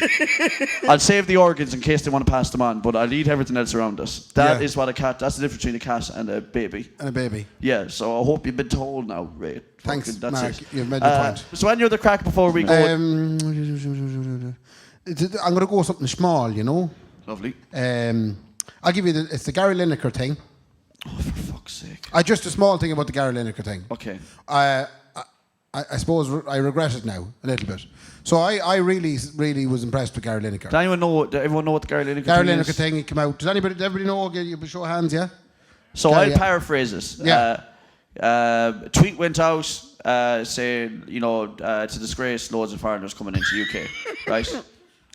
I'll save the organs in case they want to pass them on, but I'll eat everything else around us. That's the difference between a cat and a baby. And a baby. Yeah, so I hope you've been told now, Ray. Thanks, that's Mark. it. You've made the point. So any other crack before we go? I'm going to go something small, you know. Lovely. I'll give you it's the Gary Lineker thing. Oh, for fuck's sake. Just a small thing about the Gary Lineker thing. Okay. I suppose I regret it now a little bit. So I really, really was impressed with Gary Lineker. Does everyone know what the Gary Lineker Gary thing Lineker is? thing, he came out. Does everybody know? You show hands, yeah? So Gary, I'll paraphrase this. Yeah. Tweet went out saying, to disgrace loads of foreigners coming into UK, right?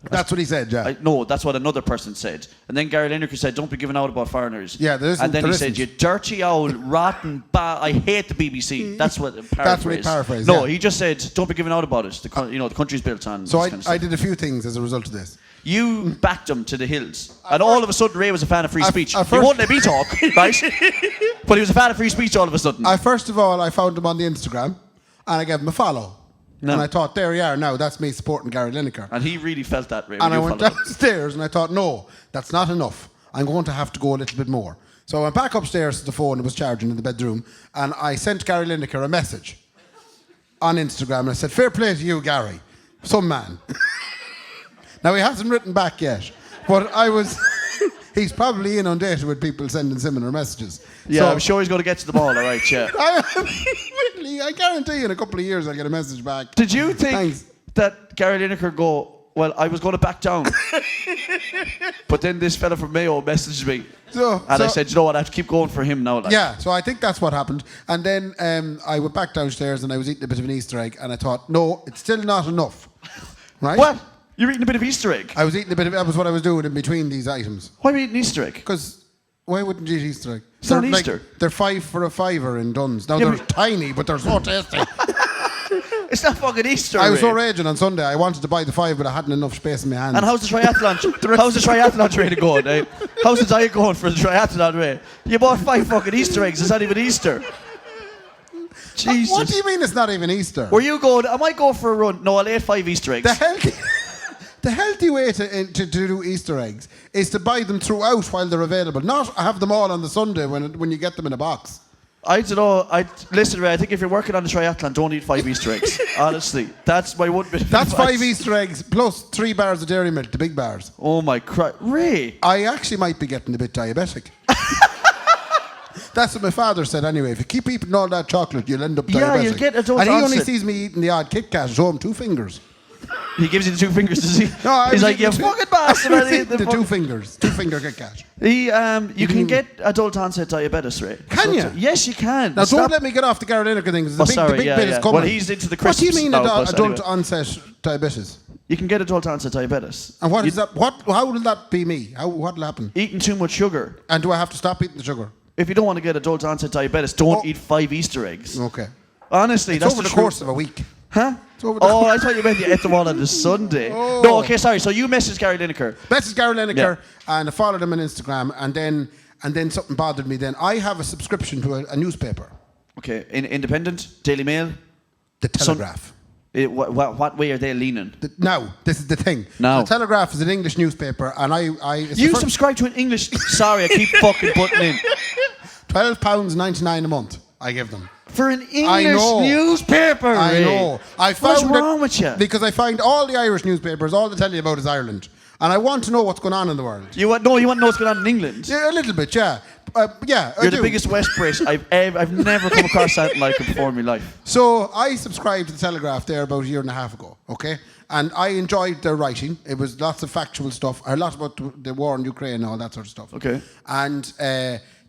That's what he said, yeah. No, that's what another person said. And then Gary Lineker said, don't be giving out about foreigners. Yeah, and then he said, you dirty old rotten I hate the BBC. That's what he paraphrased. No, he just said, don't be giving out about it. The country's built on So this kind of stuff. I did a few things as a result of this. You backed him to the hills. And all of a sudden, Ray was a fan of free speech. He first- won't let me talk, right? But he was a fan of free speech all of a sudden. First of all, I found him on the Instagram and I gave him a follow. No. And I thought, there you are, now that's me supporting Gary Lineker. And he really felt that, Ray. And I went downstairs and I thought, no, that's not enough. I'm going to have to go a little bit more. So I went back upstairs to the phone that was charging in the bedroom and I sent Gary Lineker a message on Instagram and I said, fair play to you, Gary. Some man. Now, he hasn't written back yet, but he's probably inundated with people sending similar messages. Yeah, so, I'm sure he's going to get to them all, all right, yeah. I guarantee you in a couple of years I'll get a message back. Did you think that Gary Lineker well, I was going to back down, but then this fella from Mayo messaged me, I said, you know what, I have to keep going for him now. Like. Yeah, so I think that's what happened. And then I went back downstairs and I was eating a bit of an Easter egg and I thought, no, it's still not enough. Right? What? You're eating a bit of Easter egg? I was eating that was what I was doing in between these items. Why are you eating Easter egg? Because why wouldn't you eat Easter egg? It's not Easter. They're 5 for a $5 in Duns. Now they're tiny, but they're so tasty. It's not fucking Easter. I was so raging on Sunday. I wanted to buy the 5, but I hadn't enough space in my hands. And how's the triathlon? How's the triathlon training going? Eh? How's the diet going for the triathlon, Ray? You bought 5 fucking Easter eggs. It's not even Easter. Jesus. What do you mean it's not even Easter? Were you going? I might go for a run. No, I'll eat 5 Easter eggs. The healthy way to do Easter eggs is to buy them throughout while they're available. Not have them all on the Sunday when you get them in a box. I don't know. Listen, Ray, I think if you're working on a triathlon, don't eat 5 Easter eggs. Honestly, that's my one bit of That's advice. 5 Easter eggs plus 3 bars of dairy milk, the big bars. Oh my Christ, Ray! I actually might be getting a bit diabetic. That's what my father said anyway. If you keep eating all that chocolate, you'll end up diabetic. Yeah, you'll get adult And he only onset. sees me eating the odd Kit Kat, show him 2 fingers. He gives you the 2 fingers, does he? No, I He's was like, you eating the fucking bastard! I ate the the 2 fingers. 2 finger Kit Kat. You can get adult onset diabetes, Ray. Can you? Yes, you can. Now, Stop. don't let me get off the Gary Lineker thing. The sorry, big yeah, bit yeah. is coming. Well, he's into the What do you crisps mean now, adult but anyway. onset diabetes? You can get adult onset diabetes. And what is that? How will that be me? What will happen? Eating too much sugar. And do I have to stop eating the sugar? If you don't want to get adult onset diabetes, don't eat 5 Easter eggs. Okay. Honestly, It's that's over the truth. course of a week. Huh? over the- Oh, I thought you meant you ate them all on the Sunday. Oh. No, okay, sorry. So you messaged Gary Lineker. This is Gary Lineker, Yeah. and I followed him on Instagram, and then something bothered me. Then I have a subscription to a newspaper, Okay, Independent, Daily Mail. the Telegraph. What way are they leaning? Now, this is the thing. Now. The Telegraph is an English newspaper, and it's You the first- subscribe to an English. Sorry, I keep fucking putting in. £12.99 a month. I give them. For an I English know. newspaper. I Ray. know. I What's found wrong with you? Because I find all the Irish newspapers, all they tell you about is Ireland, and I want to know what's going on in the world. You want to know what's going on in England? Yeah, a little bit, yeah. Yeah, I You're do. the biggest West Brit I've never come across something like it before in my life. So I subscribed to the Telegraph there about a year and a half ago, okay? And I enjoyed their writing. It was lots of factual stuff, a lot about the war in Ukraine and all that sort of stuff. Okay. And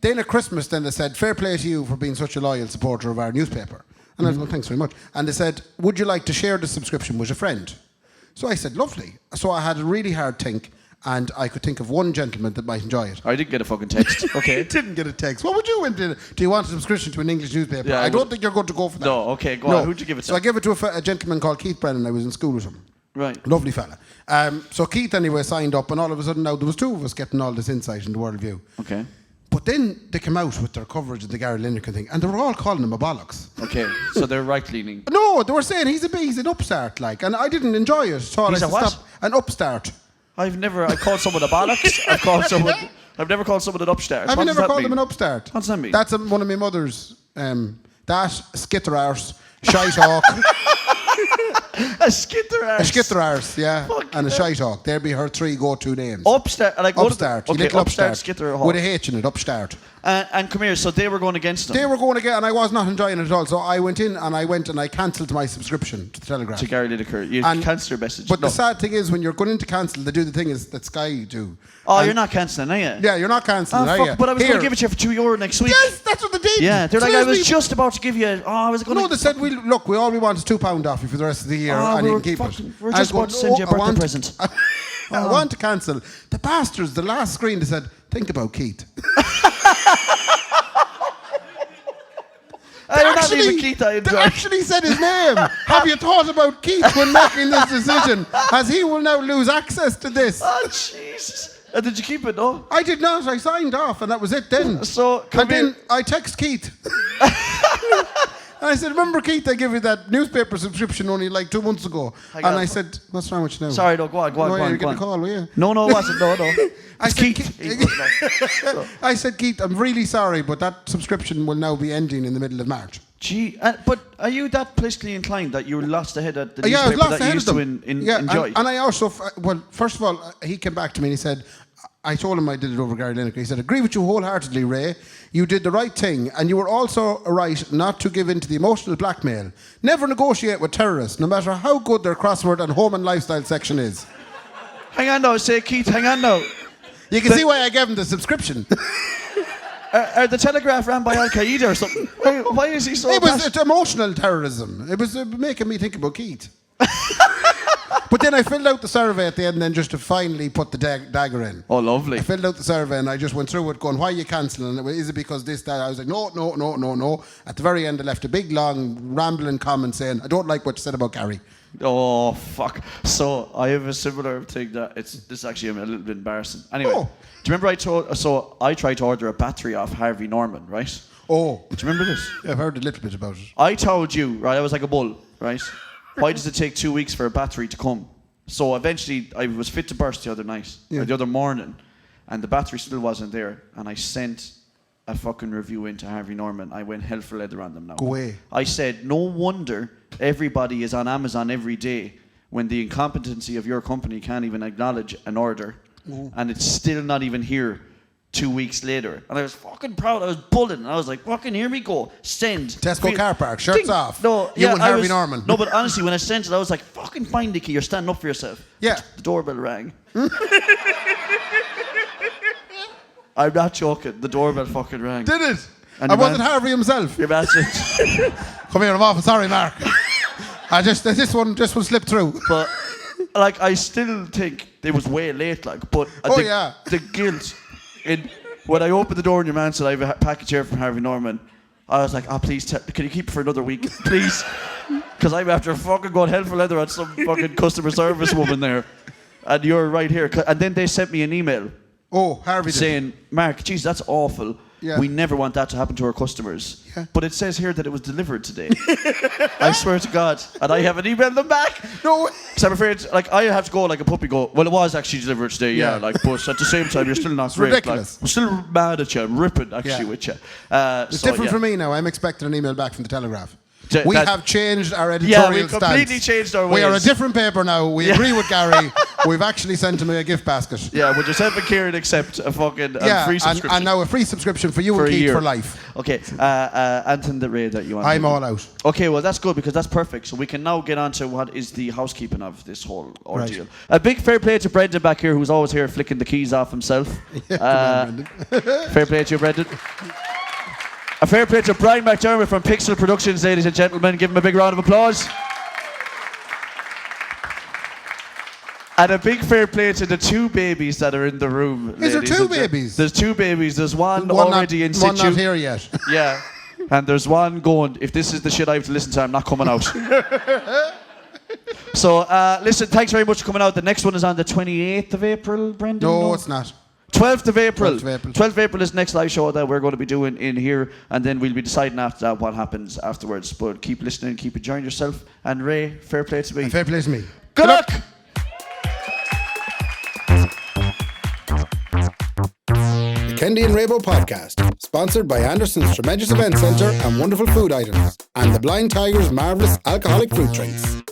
then at Christmas, then they said, fair play to you for being such a loyal supporter of our newspaper. And I was like, thanks very much. And they said, would you like to share the subscription with a friend? So I said, lovely. So I had a really hard think, and I could think of one gentleman that might enjoy it. I didn't get a fucking text. Okay. Didn't get a text. What would you want? Do you want a subscription to an English newspaper? Yeah, I don't think you're going to go for that. No, okay, go on. Who'd you give it to? So I gave it to a gentleman called Keith Brennan. I was in school with him. Right. Lovely fella. So Keith anyway signed up, and all of a sudden now there was 2 of us getting all this insight into worldview. Okay. But then they came out with their coverage of the Gary Lineker thing, and they were all calling him a bollocks. Okay. So they're right leaning. No, they were saying he's an upstart, like, and I didn't enjoy it at all. He's I a said, what? Stop. An upstart. I called someone a bollocks. I've never called someone an upstart. Have What you does never that called mean? him an upstart? What does that mean? That's one of my mother's. That skitter arse, shite hawk, A skitter a arse. skitter arse, yeah, Fucking and a hell. shite hawk. There'd be her 3 go-to names. Upstart. Like, what- Upstart, you Okay, little upstart, upstart. skitter, hawk. With a H in it, upstart. And come here. So they were going against them. They were going again, and I was not enjoying it at all. So I went in and I cancelled my subscription to the Telegraph. To Gary Lineker. You And- cancelled your message. But No. the sad thing is, when you're going in to cancel, they do the thing is that Sky do. Oh, And- you're not cancelling, are you? Yeah, you're not cancelling, Oh, are fuck, you? but I was going Here. to give it to you for €2 next week. Yes, that's what they did. Yeah, they're like, I Seriously. was just about to give you. Oh, I was going No, they said, all we want is £2 off you for the rest of the year, Oh, and we you were can keep fucking- it. we're I just was about to send you a I birthday want- present. I want to cancel. The bastards, the last screen, they said, think about Keith. You're not leaving Keith, I They enjoy. actually said his name. Have you thought about Keith when making this decision? As he will now lose access to this. Oh, Jesus. Did you keep it, no? I did not. I signed off, and that was it then. So, come and then here. I text Keith. And I said, remember, Keith, I gave you that newspaper subscription only like 2 months ago. Hang And on. I said, what's wrong with you now? Sorry, no, go on. No, Go you're getting on. a call, were you? No, it wasn't. No. I It's said, Keith. No. I said, Keith, I'm really sorry, but that subscription will now be ending in the middle of March. Gee, but are you that politically inclined that you lost ahead at the Yeah, I was newspaper lost that you ahead used of to them. Yeah, enjoy? And I also, first of all, he came back to me and he said, I told him I did it over Gary Lineker. He said, agree with you wholeheartedly, Ray. You did the right thing, and you were also right not to give in to the emotional blackmail. Never negotiate with terrorists, no matter how good their crossword and home and lifestyle section is. Hang on now, say Keith, hang on now. You can see why I gave him the subscription. Are the Telegraph ran by Al Qaeda or something? Why is he so? It's emotional terrorism. It was making me think about Keith. But then I filled out the survey at the end, then just to finally put the dagger in. Oh, lovely. I filled out the survey and I just went through it going, why are you cancelling it? Is it because this, that? I was like, no. At the very end, I left a big, long, rambling comment saying, I don't like what you said about Gary. Oh, fuck. So I have a similar thing that this is actually a little bit embarrassing. Anyway, Oh. do you remember I tried to order a battery off Harvey Norman, right? Oh. Do you remember this? I've heard a little bit about it. I told you, right, I was like a bull, right? Why does it take 2 weeks for a battery to come? So eventually, I was fit to burst the other night, or the other morning, and the battery still wasn't there. And I sent a fucking review into Harvey Norman. I went hell for leather on them now. Go away. I said, no wonder everybody is on Amazon every day when the incompetency of your company can't even acknowledge an order, and it's still not even here 2 weeks later. And I was fucking proud. I was bulling. And I was like, fucking here we go. Send. Tesco car park, shirts off. No, you and Harvey Norman. No, but honestly, when I sent it, I was like, fucking fine, Dickie, you're standing up for yourself. Yeah. The doorbell rang. I'm not joking. The doorbell fucking rang. Did it? And I wasn't Harvey himself. Your man said, Come here, I'm off. Sorry, Mark. This one slipped through. but like, I still think it was way late. Like, but the guilt. When I opened the door and your man said, I have a package here from Harvey Norman, I was like, please, can you keep it for another week? Please. Because I'm after fucking going hell for leather on some fucking customer service woman there. And you're right here. And then they sent me an email. Oh, Harvey saying, Mark, geez, that's awful. Yeah. We never want that to happen to our customers. Yeah. But it says here that it was delivered today. I swear to God. And I haven't emailed them back. No way. Because I'm afraid, like, I have to go like a puppy go, well, it was actually delivered today, yeah. Like, but at the same time, you're still not great. Ridiculous. Like, I'm still mad at you. I'm ripping, actually, with you. It's different for me now. I'm expecting an email back from the Telegraph. We have changed our editorial stance. Yeah, we completely changed our ways. We are a different paper now. We agree with Gary. We've actually sent him a gift basket. Yeah, would yourself and Kieran accept a fucking free subscription? And now a free subscription for you and Keith for life. Okay, Anton, the Ray that you want. I'm all out. Okay, well that's good because that's perfect. So we can now get on to what is the housekeeping of this whole ordeal. Right. A big fair play to Brendan back here, who's always here flicking the keys off himself. Fair play to you, Brendan. A fair play to Brian McDermott from Pixel Productions, ladies and gentlemen. Give him a big round of applause. And a big fair play to the two babies that are in the room. Is there two babies? There's two babies. There's one already in situ. One not here yet. Yeah. And there's one going, if this is the shit I have to listen to, I'm not coming out. So, listen, thanks very much for coming out. The next one is on the 28th of April, Brendan? No, it's not. 12th of April. 12th of April is the next live show that we're going to be doing in here, and then we'll be deciding after that what happens afterwards. But keep listening, keep enjoying yourself. And Ray, fair play to me. And fair play to me. Good luck! The Kendy and Raybo podcast, sponsored by Anderson's Tremendous Event Centre and Wonderful Food Items, and the Blind Tiger's marvellous alcoholic fruit drinks.